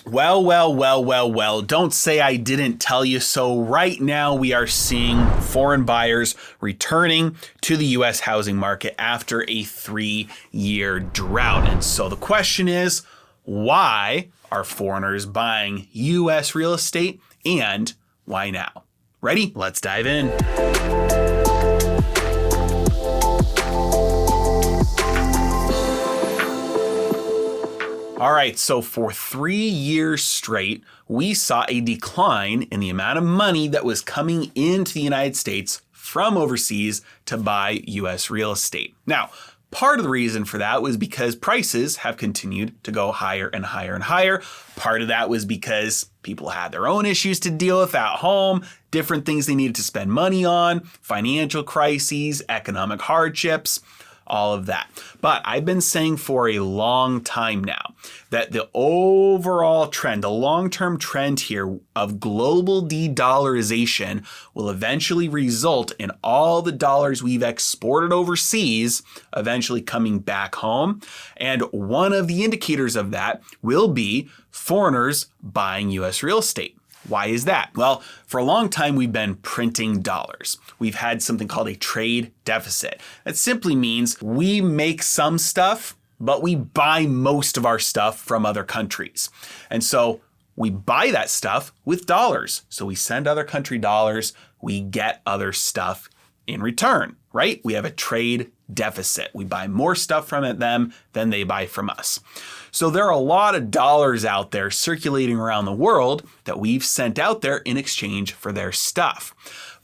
Well, don't say I didn't tell you so. Right now, we are seeing foreign buyers returning to the U.S. housing market after a 3-year drought. And so the question is, why are foreigners buying U.S. real estate, and why now? Ready? Let's dive in. All right, so for 3 years straight, we saw a decline in the amount of money that was coming into the United States from overseas to buy U.S. real estate. Now, part of the reason for that was because prices have continued to go higher and higher and higher. Part of that was because people had their own issues to deal with at home, different things they needed to spend money on, financial crises, economic hardships, all of that. But I've been saying for a long time now that the overall trend, the long-term trend here of global de-dollarization will eventually result in all the dollars we've exported overseas eventually coming back home. And one of the indicators of that will be foreigners buying U.S. real estate. Why is that? Well, for a long time, we've been printing dollars. We've had something called a trade deficit. That simply means we make some stuff, but we buy most of our stuff from other countries. And so we buy that stuff with dollars. So we send other country dollars, we get other stuff in return, right? We have a trade deficit. We buy more stuff from them than they buy from us. So there are a lot of dollars out there circulating around the world that we've sent out there in exchange for their stuff.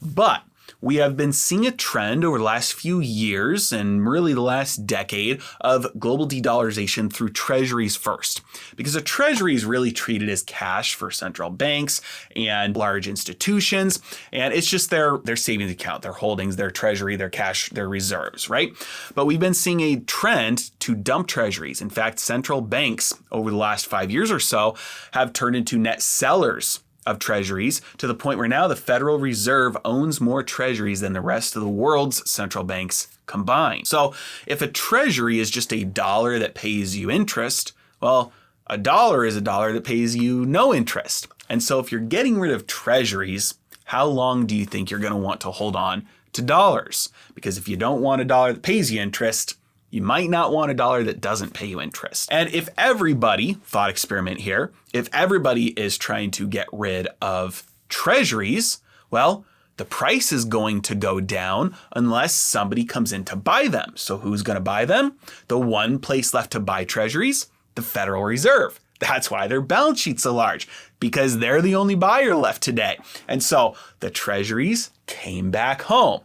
But we have been seeing a trend over the last few years and really the last decade of global de-dollarization through treasuries first. Because a treasury is really treated as cash for central banks and large institutions. And it's just their savings account, their holdings, their treasury, their cash, their reserves, right? But we've been seeing a trend to dump treasuries. In fact, central banks over the last 5 years or so have turned into net sellers of treasuries to the point where now the Federal Reserve owns more treasuries than the rest of the world's central banks combined. So if a treasury is just a dollar that pays you interest, well, a dollar is a dollar that pays you no interest. And so if you're getting rid of treasuries, how long do you think you're going to want to hold on to dollars? Because if you don't want a dollar that pays you interest, you might not want a dollar that doesn't pay you interest. And if everybody, thought experiment here, if everybody is trying to get rid of treasuries, well, the price is going to go down unless somebody comes in to buy them. So who's going to buy them? The one place left to buy treasuries, the Federal Reserve. That's why their balance sheet's so large, because they're the only buyer left today. And so the treasuries came back home.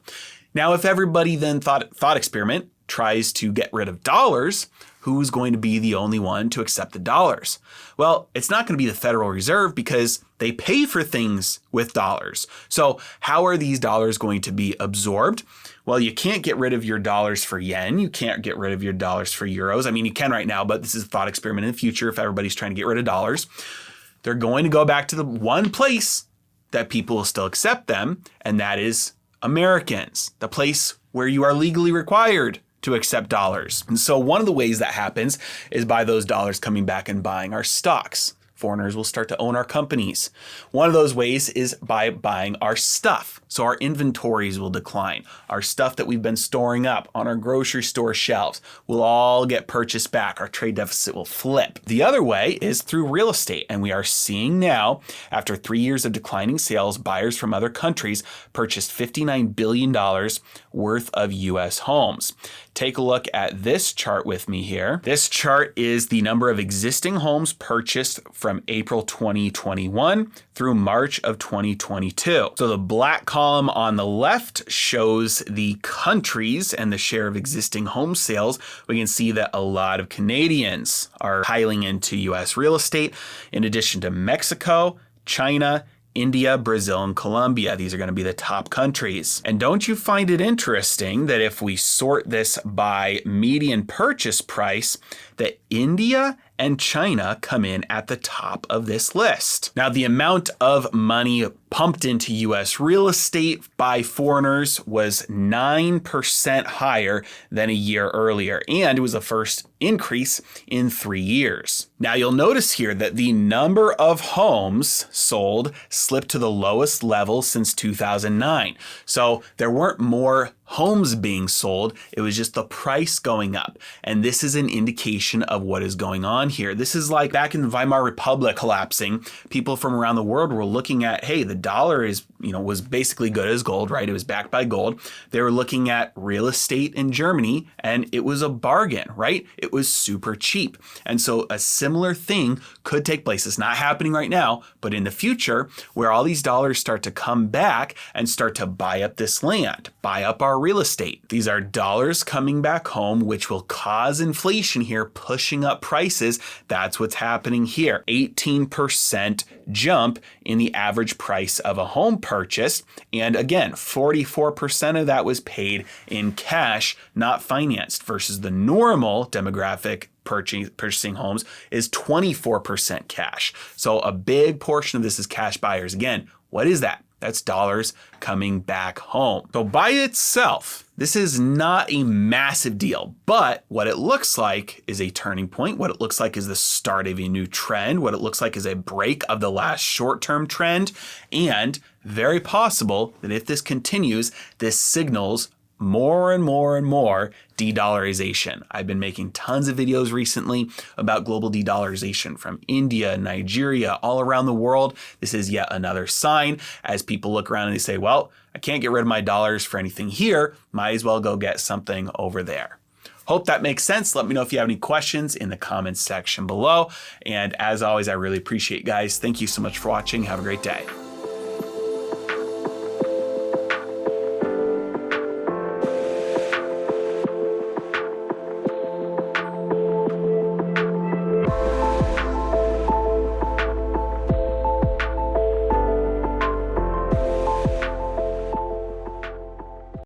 Now, if everybody then thought experiment tries to get rid of dollars, who's going to be the only one to accept the dollars? Well, it's not going to be the Federal Reserve because they pay for things with dollars. So how are these dollars going to be absorbed? Well, you can't get rid of your dollars for yen. You can't get rid of your dollars for euros. I mean, you can right now, but this is a thought experiment in the future if everybody's trying to get rid of dollars. They're going to go back to the one place that people will still accept them, and that is Americans, the place where you are legally required to accept dollars. And so one of the ways that happens is by those dollars coming back and buying our stocks. Foreigners will start to own our companies. One of those ways is by buying our stuff. So our inventories will decline. Our stuff that we've been storing up on our grocery store shelves will all get purchased back. Our trade deficit will flip. The other way is through real estate. And we are seeing now, after 3 years of declining sales, buyers from other countries purchased $59 billion worth of U.S. homes. Take a look at this chart with me here. This chart is the number of existing homes purchased from April 2021 through March of 2022. So the black column on the left shows the countries and the share of existing home sales. We can see that a lot of Canadians are piling into U.S. real estate, in addition to Mexico, China, India, Brazil, and Colombia. These are going to be the top countries. And don't you find it interesting that if we sort this by median purchase price, that India and China come in at the top of this list? Now, the amount of money pumped into U.S. real estate by foreigners was 9% higher than a year earlier. And it was the first increase in 3 years. Now you'll notice here that the number of homes sold slipped to the lowest level since 2009. So there weren't more homes being sold, it was just the price going up. And this is an indication of what is going on here. This is like back in the Weimar Republic collapsing, people from around the world were looking at, hey, the dollar is, was basically good as gold, right? It was backed by gold. They were looking at real estate in Germany and it was a bargain, right? It was super cheap. And so a similar thing could take place. It's not happening right now, but in the future, where all these dollars start to come back and start to buy up this land, buy up our real estate. These are dollars coming back home, which will cause inflation here, pushing up prices. That's what's happening here. 18% jump in the average price of a home purchase. And again, 44% of that was paid in cash, not financed, versus the normal demographic purchasing homes is 24% cash. So a big portion of this is cash buyers. Again, what is that? That's dollars coming back home. So by itself, this is not a massive deal, but what it looks like is a turning point. What it looks like is the start of a new trend. What it looks like is a break of the last short-term trend. And very possible that if this continues, this signals more and more and more de-dollarization. I've been making tons of videos recently about global de-dollarization from India, Nigeria, all around the world. This is yet another sign as people look around and they say, well, I can't get rid of my dollars for anything here. Might as well go get something over there. Hope that makes sense. Let me know if you have any questions in the comments section below. And as always, I really appreciate you guys. Thank you so much for watching. Have a great day.